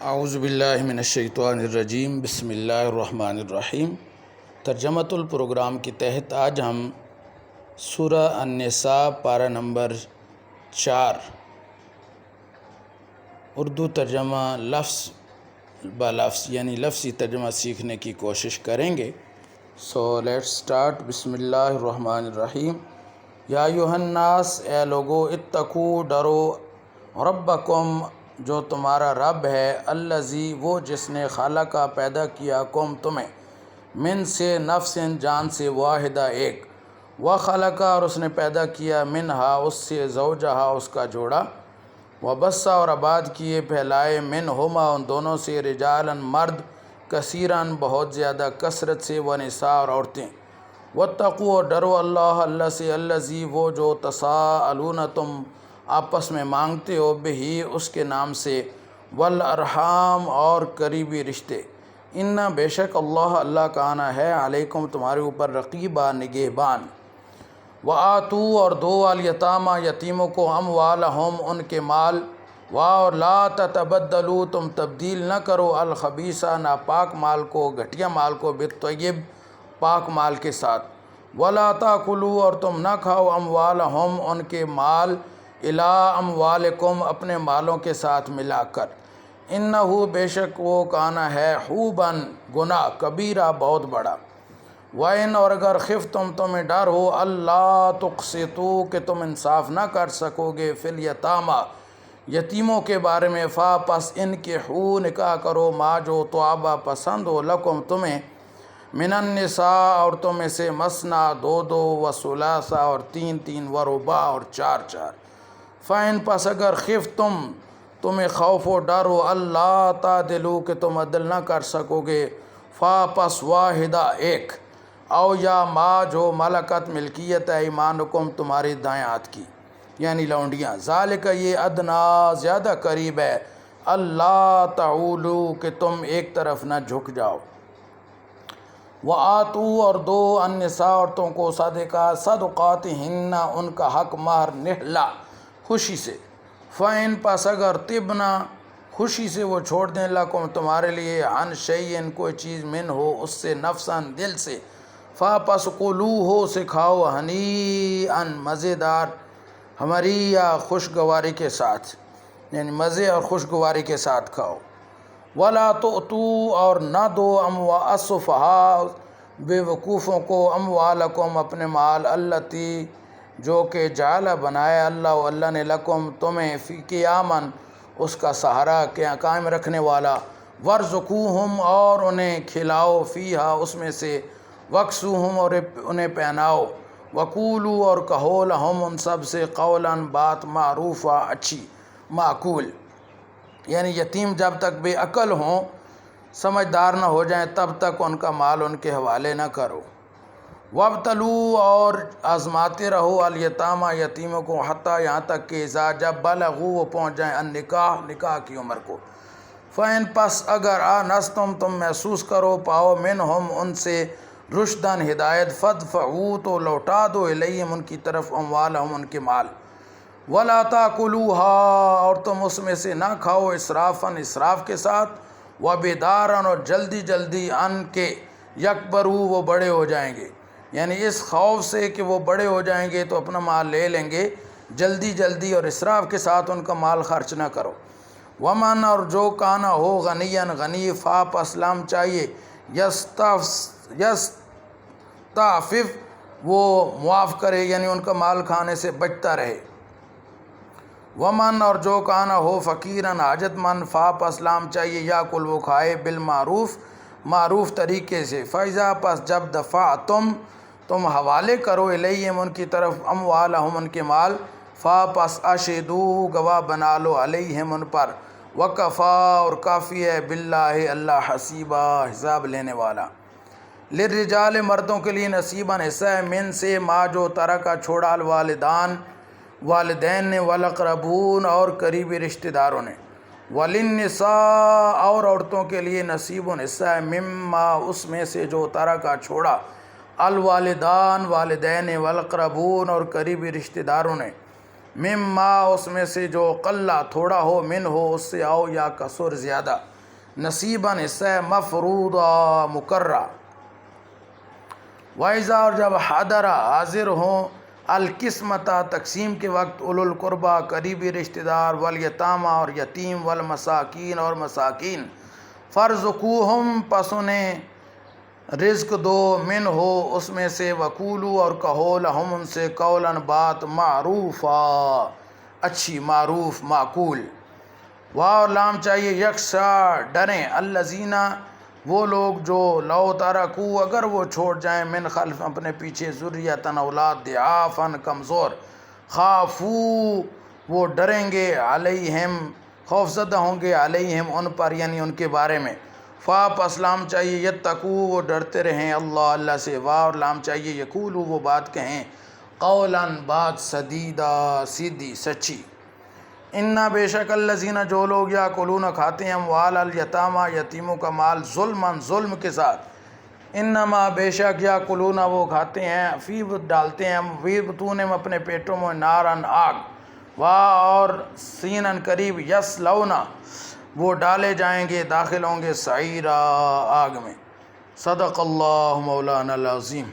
اعوذ باللہ من الشیطان الرجیم، بسم اللہ الرحمن الرحیم۔ ترجمۃ الپروگرام کے تحت آج ہم سورہ النساء پارہ نمبر 4 اردو ترجمہ لفظ بلفظ یعنی لفظی ترجمہ سیکھنے کی کوشش کریں گے۔ So let's start. بسم اللہ الرحمن الرحیم۔ یا ایھا الناس، اے لوگو، اتقو، ڈرو، ربکم، جو تمہارا رب ہے، الذی، وہ جس نے خلقہ پیدا کیا، کم تمہیں، من سے، نفس، جان سے، واحدہ ایک، وخلق، اور اس نے پیدا کیا، منہا، اس سے، زوجہا، اس کا جوڑا، وبث، اور آباد کیے، پھیلائے، منہما، ان دونوں سے، رجالاً، مرد، کثیراً، بہت زیادہ کثرت سے، ونساء، اور عورتیں، واتقوا، اور ڈرو اللہ، اللہ سے، الذی، وہ جو، تساءلون، تم آپس میں مانگتے ہو، بہ، اس کے نام سے، والارحام، اور قریبی رشتے، ان، بے شک اللہ، اللہ کان ہے، علیکم، تمہارے اوپر، رقیبہ، نگہبان، وآتوا، اور دو، الیتامیٰ، یتیموں کو، اموالہم، ان کے مال، اور لا تتبدلوا، تم تبدیل نہ کرو، الخبیثہ، ناپاک مال کو، گھٹیا مال کو، بالطیب، پاک مال کے ساتھ، ولا تاکلوا، اور تم نہ کھاؤ، اموالہم، ان کے مال، الی اموالکم، اپنے مالوں کے ساتھ ملا کر، انہ، بے شک وہ، کانا ہے، حوباً، گناہ، کبیرہ، بہت بڑا، وَإِنْ، اور اگر خفتم، تمہیں ڈر ہو، اللہ تقسطوا، کہ تم انصاف نہ کر سکو گے، فی الیتامیٰ، یتیموں کے بارے میں، فا، پس، انکحوا، نکاح کرو، ما، جو، طاب، پسند ہو، لکم، تمہیں، من النساء، عورتوں میں سے، مثنیٰ، دو دو، وثلاثہ، اور تین تین، ورباع، اور چار چار، فَإِنْ، پس اگر خفتم، تمہیں خوف و ڈر ہو، اللہ تعدلوا، کہ تم عدل نہ کر سکو گے، فا، پس، واحدہ، ایک، او، یا ما، جو، ملکت، ملکیت ہے، ایمانکم، تمہارے دائیں ہاتھ کی، یعنی لونڈیاں، ذالک، یہ، ادنا، زیادہ قریب ہے، اللہ تعولوا، کہ تم ایک طرف نہ جھک جاؤ، وآتوا، اور دو، النساء، عورتوں کو، صدقاتہن، ان کا حق، مہر، نحلہ، خوشی سے، فَإِنْ، پس اگر طبن، خوشی سے وہ چھوڑ دیں، لکم، تمہارے لیے، عن شیئن، کوئی چیز، من ہو، اس سے، نفساً، دل سے، فا، پس، کلوہ، اسے کھاؤ، ہنیئاً، مزیدار، ہمریہ، خوشگواری کے ساتھ، یعنی مزے اور خوشگواری کے ساتھ کھاؤ، ولا تؤتوا، اور نہ دو، السفہاء، بے وقوفوں کو، اموالکم، اپنے مال، التی، جو کہ، جعل، بنایا، اللہ نے، لکم، تمہیں، فی، قیاماً، اس کا سہارا، قائم رکھنے والا، وارزقوہم، اور انہیں کھلاؤ، فیہا، اس میں سے، وکسوہم، اور انہیں پہناؤ، وقولوا، اور کہو، لہم، ان سب سے، قولاً، بات، معروفہ، اچھی، معقول، یعنی یتیم جب تک بے عقل ہوں، سمجھدار نہ ہو جائیں، تب تک ان کا مال ان کے حوالے نہ کرو، وابتلوا، اور آزماتے رہو، الیتامیٰ، یتیموں کو، حتیٰ، یہاں تک کہ، اذا، جب، بلغوا، وہ پہنچ جائیں، النکاح، نکاح کی عمر کو، فَإِنْ، پس اگر آنستم، تم محسوس کرو، پاؤ، منہم، ان سے، رشداً، ہدایت، فادفعوا، تو لوٹا دو، الیہم، ان کی طرف، اموالہم، ان کے مال، ولا تاکلوہا، اور تم اس میں سے نہ کھاؤ، اسرافاً، اسراف کے ساتھ، وبداراً، اور جلدی جلدی، ان کے، یکبروا، وہ بڑے ہو جائیں گے، یعنی اس خوف سے کہ وہ بڑے ہو جائیں گے تو اپنا مال لے لیں گے، جلدی جلدی اور اسراف کے ساتھ ان کا مال خرچ نہ کرو، ومن، اور جو، کانا ہو، غنیاً، غنی، فا، پس، لام چاہیے، یستعفف، وہ معاف کرے، یعنی ان کا مال کھانے سے بچتا رہے، ومن، اور جو، کانا ہو، فقیراً، حاجت مند، فا، پس، لام چاہیے، یاکل، وہ کھائے، بالمعروف، معروف طریقے سے، فَإِذَا، پس جب، دفعتم، تم حوالے کرو، الیہم، ان کی طرف، اموالہم، ان کے مال، فا، پس، اشہدوا، گواہ بنا لو، علیہم، ان پر، وکفیٰ، اور کافی ہے، باللہ، اللہ، حسیبا، حساب لینے والا، للرجال، مردوں کے لیے، نصیباً، حصہ ہے، من سے، ما، جو، ترکا، چھوڑا، الوالدان، والدین نے، والاقربون، اور قریبی رشتہ داروں نے، وللنساء، اور عورتوں کے لیے، نصیب، حصہ ہے، مما، اس میں سے، جو، ترکا، چھوڑا، الوالدان، والدین، والاقربون، اور قریبی رشتہ داروں نے، مما، اس میں سے، جو، قل، تھوڑا ہو، من ہو، اس سے، او، یا کثر، زیادہ، نصیباً حصہ مفروضہ مقررہ، وَإِذَا اور جب حضر حاضر ہوں القسمتہ تقسیم کے وقت اولو القربہ قریبی رشتہ دار، والیتامہ اور یتیم، والمساکین اور مساکین، فارزقوہم پس انہیں رزق دو، من ہو اس میں سے، وقولو اور کہو، لہم ان سے، قولاً بات، معروفا اچھی، معروف معقول، واو اور لام چاہیے، یکشا ڈریں، الذین وہ لوگ جو، لو ترکو اگر وہ چھوڑ جائیں، من خلف اپنے پیچھے، ذریۃ اولاد، ضعافاً کمزور، خافو وہ ڈریں گے، علیہم خوف زدہ ہوں گے، علیہم ان پر یعنی ان کے بارے میں، فا پس لام چاہیے، یتقو وہ ڈرتے رہیں، اللہ سے، وا اور لام چاہیے، یقولو وہ بات کہیں، قولاً بات، سدیدہ سیدھی سچی، انا بے شک الذین جو لوگ، یاکلون کھاتے ہیں، اموال الیتامہ یتیموں کا مال، ظلماً ظلم کے ساتھ، انما بے شک یاکلون وہ کھاتے ہیں، فی ڈالتے ہیں، فی بطونہم اپنے پیٹوں میں، ناراً آگ، وا اور سیناً قریب، یصلون وہ ڈالے جائیں گے، داخل ہوں گے، سعیرا آگ میں، صدق اللہ مولانا العظیم۔